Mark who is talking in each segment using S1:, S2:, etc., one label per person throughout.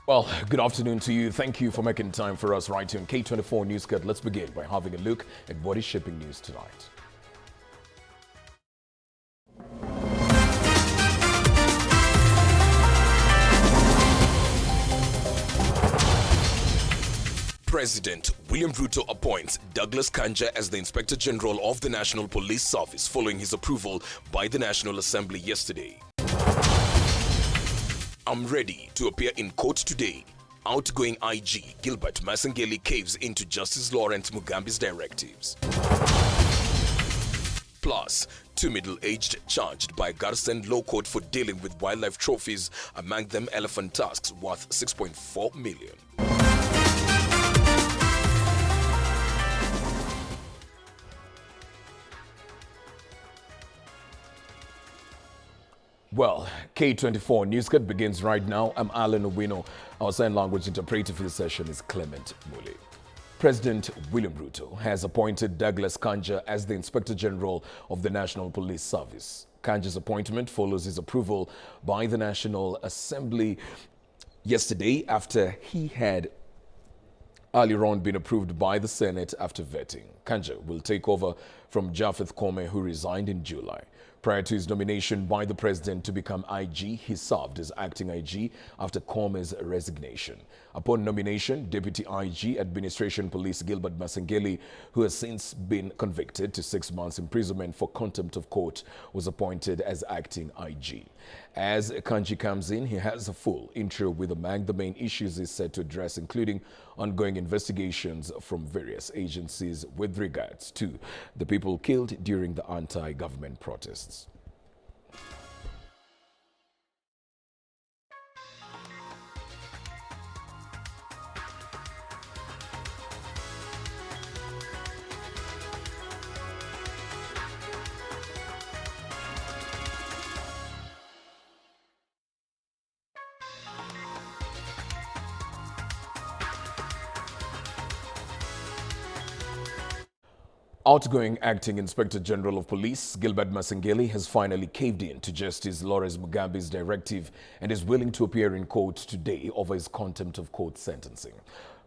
S1: Well, good afternoon to you. Thank you for making time for us right here on K24 News CIT. Let's begin by having a look at what is shaping news tonight. President William Ruto appoints Douglas Kanja as the Inspector General of the National Police Service following his approval by the National Assembly yesterday. I'm ready to appear in court today. Outgoing IG Gilbert Masengeli caves into Justice Lawrence Mugambi's directives. Plus, 2 middle-aged charged by Garsen Law Court for dealing with wildlife trophies, among them elephant tusks worth 6.4 million. Well, K24 News CIT begins right now. I'm Alan Owino. Our sign language interpreter for the session is Clement Muli. President William Ruto has appointed Douglas Kanja as the Inspector General of the National Police Service. Kanja's appointment follows his approval by the National Assembly yesterday after he had earlier on been approved by the Senate after vetting. Kanja will take over from Japheth Koome, who resigned in July. Prior to his nomination by the president to become IG, he served as acting IG after Kome's resignation. Upon nomination, Deputy IG Administration Police Gilbert Masengeli, who has since been convicted to 6 months imprisonment for contempt of court, was appointed as acting IG. As Kanji comes in, he has a full intro with among the main issues he's set to address, including ongoing investigations from various agencies with regards to the people killed during the anti-government protests. Outgoing Acting Inspector General of Police Gilbert Masengeli has finally caved in to Justice Lawrence Mugambi's directive and is willing to appear in court today over his contempt of court sentencing.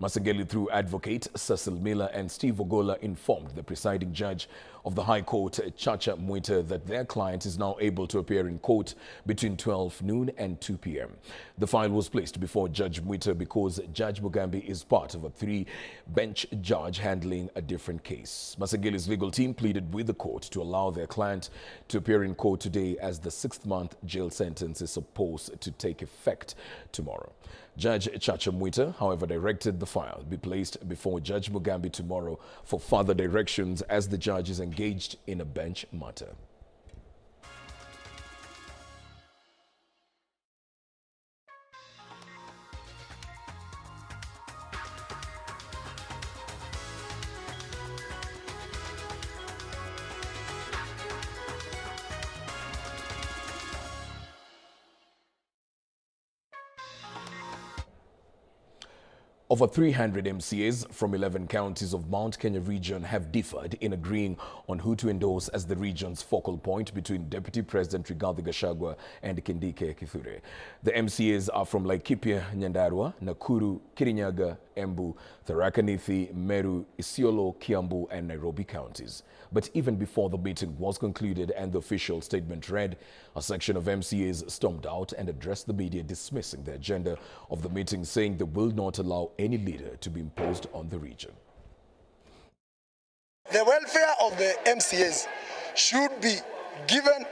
S1: Masengeli, through advocate Cecil Miller and Steve Ogola, informed the presiding judge of the High Court, Chacha Mwita, that their client is now able to appear in court between 12 noon and 2 p.m. The file was placed before Judge Mwita because Judge Mugambi is part of a 3-bench judge handling a different case. Masengeli's legal team pleaded with the court to allow their client to appear in court today, as the 6th-month jail sentence is supposed to take effect tomorrow. Judge Chacha Mwita, however, directed the file be placed before Judge Mugambi tomorrow for further directions, as the judge is engaged in a bench matter. Over 300 MCAs from 11 counties of Mount Kenya region have differed in agreeing on who to endorse as the region's focal point between Deputy President Rigathi Gachagua and Kindiki Kithure. The MCAs are from Laikipia, Nyandarua, Nakuru, Kirinyaga, Embu, Tharaka Nithi, Meru, Isiolo, Kiambu and Nairobi counties. But even before the meeting was concluded and the official statement read, a section of MCAs stormed out and addressed the media, dismissing the agenda of the meeting, saying they will not allow any leader to be imposed on the region.
S2: The welfare of the MCAs should be given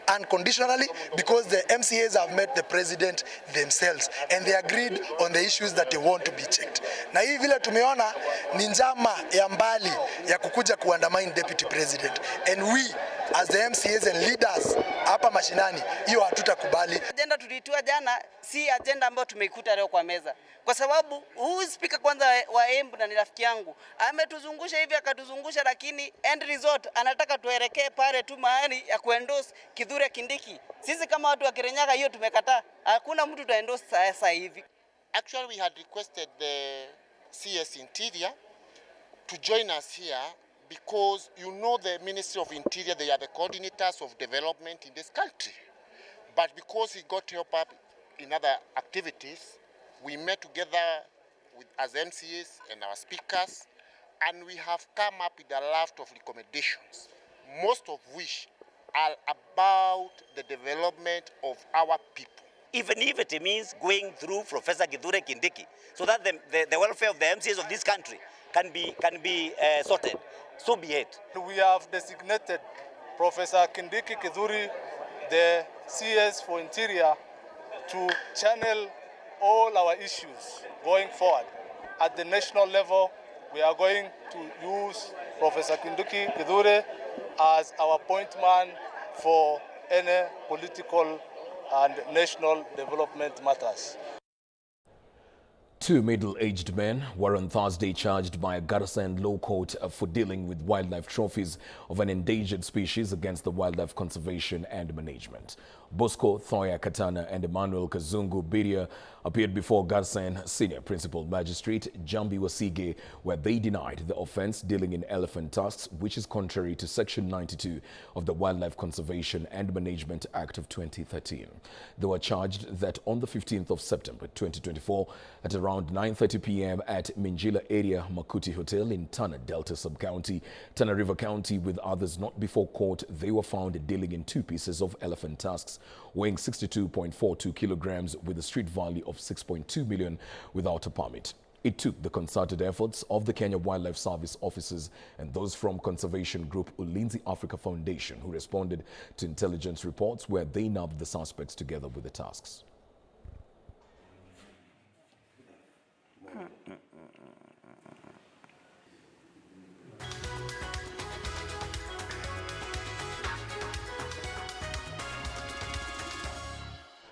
S2: unconditionally, because the MCAs have met the president themselves and they agreed on the issues that they want to be checked. Na hii vile tumeona ni njama ya mbali ya kukuja kuandamine deputy president, and we as the MCAs and leaders hapa mashinani, hiyo hatutakubali.
S3: Agenda tulitua jana si agenda ambayo tumeikuta leo kwa meza. Kwa sababu huyu speaker kwanza wa Embu na ni rafiki yangu, ametuzungusha hivi akatuzungusha, lakini end result anataka tuelekee pale tu mahali ya kuendorse Kithure Kindiki. Sisi kama watu wa Kirinyaga hiyo tumekataa. Hakuna mtu taendorse sasa hivi.
S4: Actually, we had requested the CS Interior to join us here because you know the Ministry of Interior, they are the coordinators of development in this country. But because he got help up in other activities, we met together as MCAs and our speakers, and we have come up with a raft of recommendations, most of which are about the development of our people.
S5: Even if it means going through Professor Kithure Kindiki, so that the welfare of the MCAs of this country can be sorted, so be it.
S6: We have designated Professor Kindiki Kithure, the CS for Interior, to channel all our issues going forward. At the national level, we are going to use Professor Kindiki Kithure as our point man for any political and national development matters.
S1: Two middle-aged men were on Thursday charged by a Garissa Law Court for dealing with wildlife trophies of an endangered species against the Wildlife Conservation and Management. Bosco Thoya Katana and Emmanuel Kazungu Biria appeared before Garissa Senior Principal Magistrate Jambi Wasige, where they denied the offense dealing in elephant tusks, which is contrary to Section 92 of the Wildlife Conservation and Management Act of 2013. They were charged that on the 15th of September 2024, at around 9:30 p.m. at Minjila area Makuti Hotel in Tana Delta Sub-County, Tana River County, with others not before court, they were found dealing in 2 pieces of elephant tusks weighing 62.42 kilograms with a street value of 6.2 million without a permit. It took the concerted efforts of the Kenya Wildlife Service officers and those from conservation group Ulinzi Africa Foundation who responded to intelligence reports where they nabbed the suspects together with the tusks.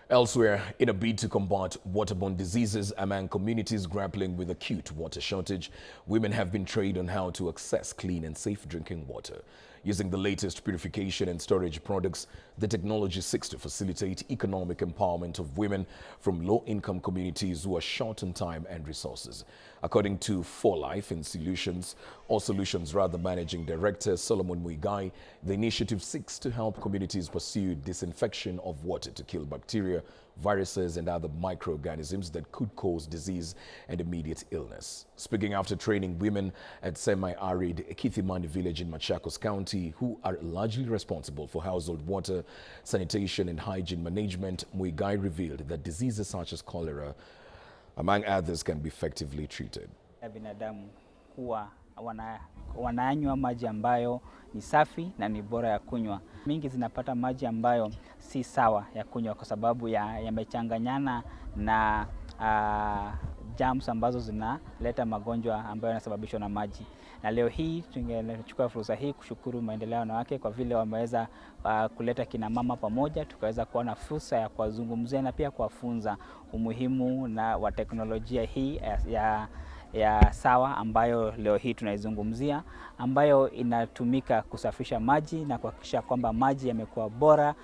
S1: Elsewhere, in a bid to combat waterborne diseases among communities grappling with acute water shortage, women have been trained on how to access clean and safe drinking water. Using the latest purification and storage products, the technology seeks to facilitate economic empowerment of women from low-income communities who are short on time and resources. According to For Life and Solutions, Managing Director Solomon Muigai, the initiative seeks to help communities pursue disinfection of water to kill bacteria, viruses and other microorganisms that could cause disease and immediate illness. Speaking after training women at semi-arid Kithimani village in Machakos County who are largely responsible for household water, sanitation and hygiene management, Muigai revealed that diseases such as cholera, among others, can be effectively treated.
S7: Binadamu huwa wananywa maji ambayo ni safi na ni bora ya kunywa. Mingi zinapata maji ambayo si sawa ya kunywa kwa sababu yamechanganyana na germs ambazo zinaleta magonjwa ambayo yanasababishwa na maji. Na leo hii tungechukua fursa hii kushukuru maendeleo ya wanawake kwa vile wameweza kuleta kina mama pamoja, tukaweza kuona fursa ya kuwazungumzia na pia kuwafunza umuhimu na wa teknolojia hii ya sawa ambayo leo hii tunaizungumzia, ambayo inatumika kusafisha maji na kuhakikisha kwamba maji yamekuwa bora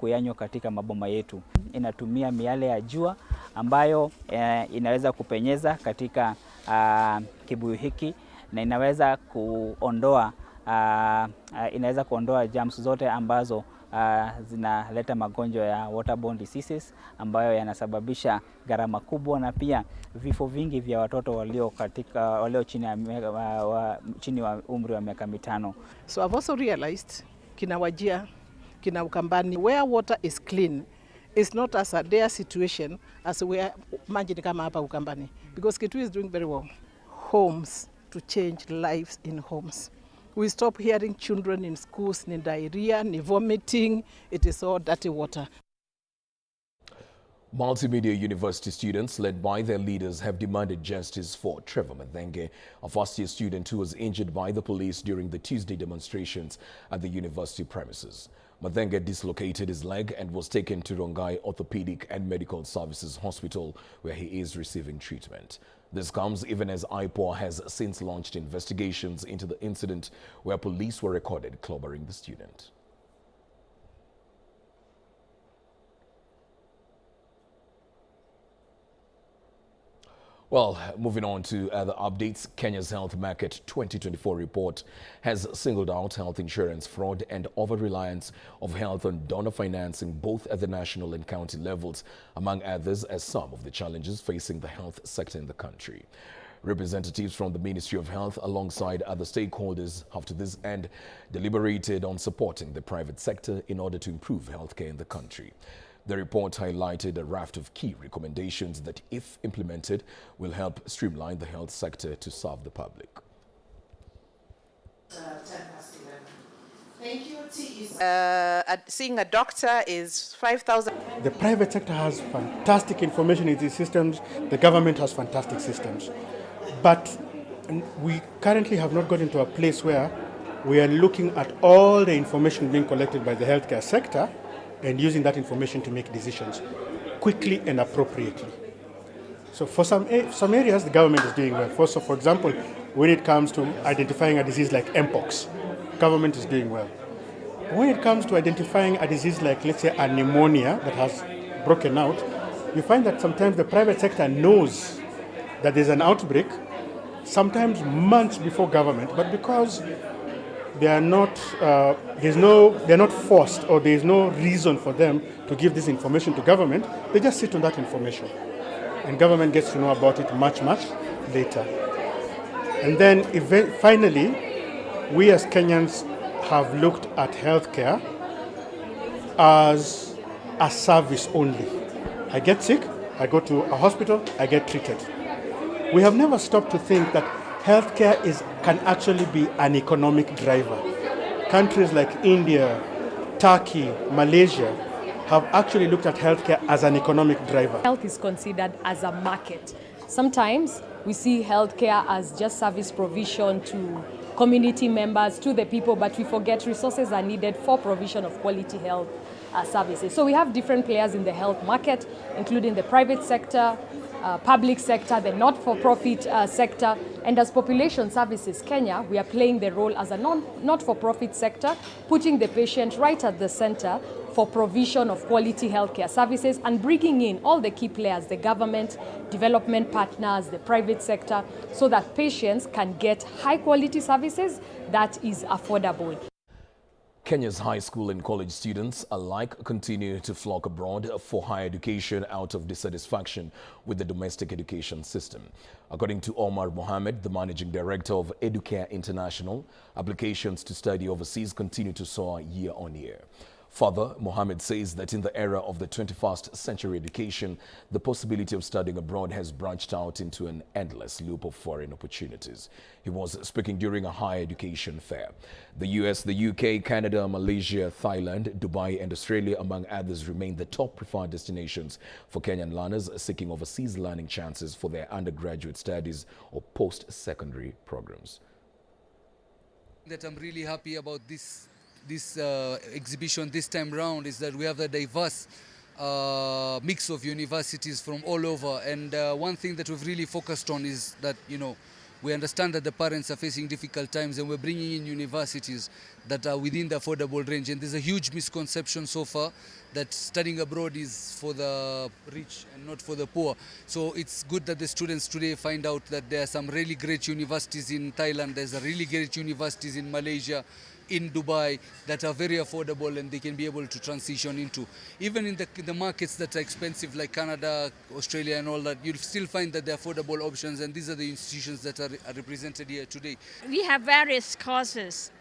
S7: kuyanywa katika maboma yetu. Inatumia miale ya jua ambayo inaweza kupenyeza katika kibuyu hiki na inaweza kuondoa germs zote ambazo zinaleta magonjwa ya waterborne diseases ambayo yanasababisha gharama kubwa na pia vifo vingi vya watoto walio chini wa umri wa miaka 5.
S8: So I've also realized kina Wajia, kina Ukambani, where water is clean is not as a dire situation as where maji kama hapa Ukambani, because Kitui is doing very well. Homes, to change lives in homes. We stop hearing children in schools in diarrhea, in vomiting. It is all dirty water.
S1: Multimedia University students, led by their leaders, have demanded justice for Trevor Mathenge, a first-year student who was injured by the police during the Tuesday demonstrations at the university premises. Mathenge dislocated his leg and was taken to Rongai Orthopedic and Medical Services Hospital, where he is receiving treatment. This comes even as IPOA has since launched investigations into the incident where police were recorded clobbering the student. Well, moving on to other updates, Kenya's Health Market 2024 report has singled out health insurance fraud and over-reliance of health on donor financing both at the national and county levels, among others, as some of the challenges facing the health sector in the country. Representatives from the Ministry of Health alongside other stakeholders have to this end deliberated on supporting the private sector in order to improve healthcare in the country. The report highlighted a raft of key recommendations that, if implemented, will help streamline the health sector to serve the public.
S9: Thank you. Seeing a doctor is 5,000.
S10: The private sector has fantastic information in these systems. The government has fantastic systems. But we currently have not gotten to a place where we are looking at all the information being collected by the healthcare sector and using that information to make decisions quickly and appropriately. So for some areas, the government is doing well. For example, when it comes to identifying a disease like Mpox, government is doing well. When it comes to identifying a disease like, let's say, a pneumonia that has broken out, you find that sometimes the private sector knows that there's an outbreak, sometimes months before government, but because they are not, they're not forced, or there is no reason for them to give this information to government. They just sit on that information, and government gets to know about it much, much later. And then finally, we as Kenyans have looked at healthcare as a service only. I get sick, I go to a hospital, I get treated. We have never stopped to think that healthcare can actually be an economic driver. Countries like India, Turkey, Malaysia have actually looked at healthcare as an economic driver.
S11: Health is considered as a market. Sometimes we see healthcare as just service provision to community members, to the people, but we forget resources are needed for provision of quality health services. So we have different players in the health market, including the private sector, public sector, the not-for-profit sector, and as Population Services Kenya, we are playing the role as a not-for-profit sector, putting the patient right at the center for provision of quality healthcare services and bringing in all the key players, the government, development partners, the private sector, so that patients can get high-quality services that is affordable.
S1: Kenya's high school and college students alike continue to flock abroad for higher education out of dissatisfaction with the domestic education system. According to Omar Mohammed, the managing director of Educare International, applications to study overseas continue to soar year on year. Further, Mohammed says that in the era of the 21st century education, the possibility of studying abroad has branched out into an endless loop of foreign opportunities. He was speaking during a higher education fair. The US, the UK, Canada, Malaysia, Thailand, Dubai and Australia, among others, remain the top preferred destinations for Kenyan learners seeking overseas learning chances for their undergraduate studies or post-secondary programs.
S12: That I'm really happy about this exhibition this time round is that we have a diverse mix of universities from all over, and one thing that we've really focused on is that, you know, we understand that the parents are facing difficult times, and we're bringing in universities that are within the affordable range. And there's a huge misconception so far that studying abroad is for the rich and not for the poor. So it's good that the students today find out that there are some really great universities in Thailand, there's a really great universities in Malaysia, in Dubai, that are very affordable and they can be able to transition into. Even in the markets that are expensive like Canada, Australia and all that, you'll still find that they're affordable options, and these are the institutions that are represented here today.
S13: We have various courses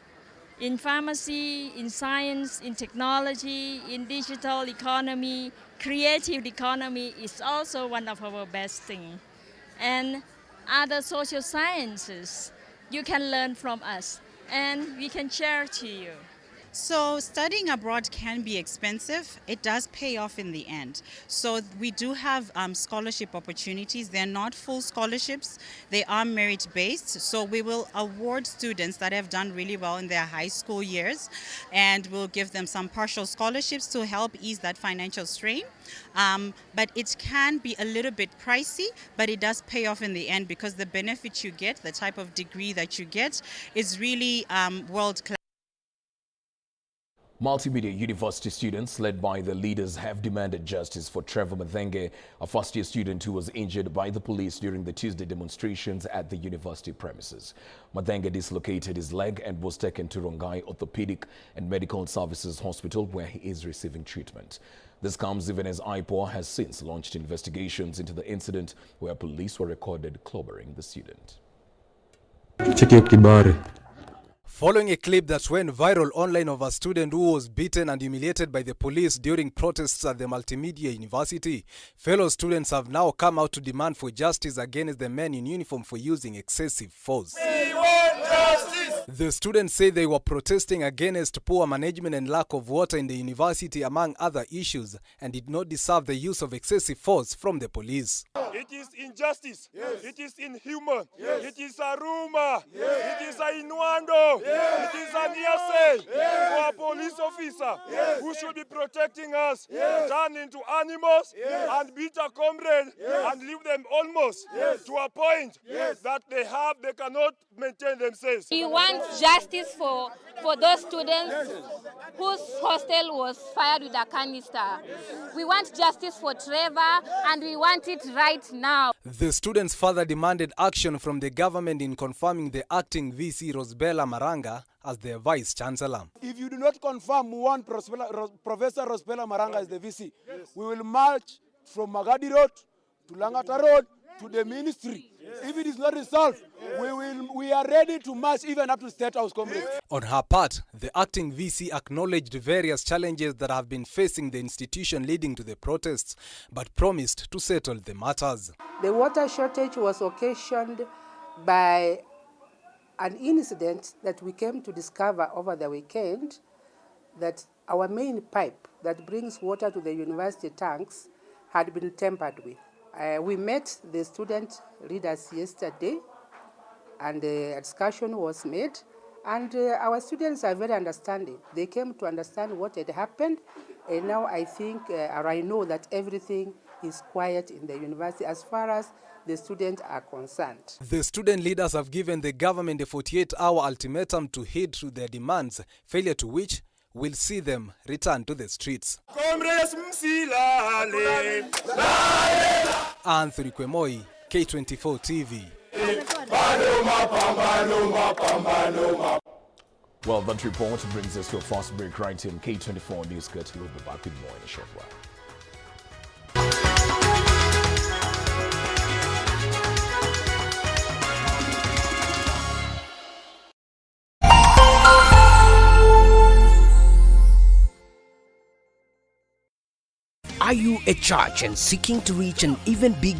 S13: in pharmacy, in science, in technology, in digital economy. Creative economy is also one of our best things. And other social sciences, you can learn from us, and we can share to you.
S14: So studying abroad can be expensive. It does pay off in the end. So we do have scholarship opportunities. They're not full scholarships. They are merit-based. So we will award students that have done really well in their high school years, and we'll give them some partial scholarships to help ease that financial strain. But it can be a little bit pricey, but it does pay off in the end because the benefit you get, the type of degree that you get, is really world-class.
S1: Multimedia University students, led by the leaders, have demanded justice for Trevor Mathenge, a first-year student who was injured by the police during the Tuesday demonstrations at the university premises. Mathenge dislocated his leg and was taken to Rongai Orthopedic and Medical Services Hospital, where he is receiving treatment. This comes even as IPOA has since launched investigations into the incident where police were recorded clobbering the student.
S15: Following a clip that went viral online of a student who was beaten and humiliated by the police during protests at the Multimedia University, fellow students have now come out to demand for justice against the men in uniform for using excessive force.
S16: We want justice!
S15: The students say they were protesting against poor management and lack of water in the university, among other issues, and did not deserve the use of excessive force from the police.
S16: It is injustice. Yes. It is inhuman. Yes. It is a rumor. Yes. It is a innuendo. Yes. It is an hearsay for a police officer who should be protecting us, turn into animals and beat a comrade and leave them almost to a point that they cannot maintain themselves.
S17: We want justice for those students whose hostel was fired with a canister. We want justice for Trevor, and we want it right now.
S15: The students further demanded action from the government in confirming the acting VC Rosbella Maranga as their Vice Chancellor.
S18: If you do not confirm we want Professor Rosbella Maranga as the VC, we will march from Magadi Road to Langata Road to the ministry. If it is not resolved, we are ready to march even up to State House, comrades.
S15: On her part, the acting VC acknowledged various challenges that have been facing the institution leading to the protests, but promised to settle the matters.
S19: The water shortage was occasioned by an incident that we came to discover over the weekend, that our main pipe that brings water to the university tanks had been tampered with. We met the student leaders yesterday, and a discussion was made, and our students are very understanding. They came to understand what had happened, and now I think, or I know that everything is quiet in the university as far as the students are concerned.
S15: The student leaders have given the government a 48-hour ultimatum to heed to their demands, failure to which will see them return to the streets. Anthony Kwemoi, K24 TV.
S1: Well, that report brings us to a fast break right here on K24 News CIT. We'll be back with more in a short while.
S20: Are you a church and seeking to reach an even bigger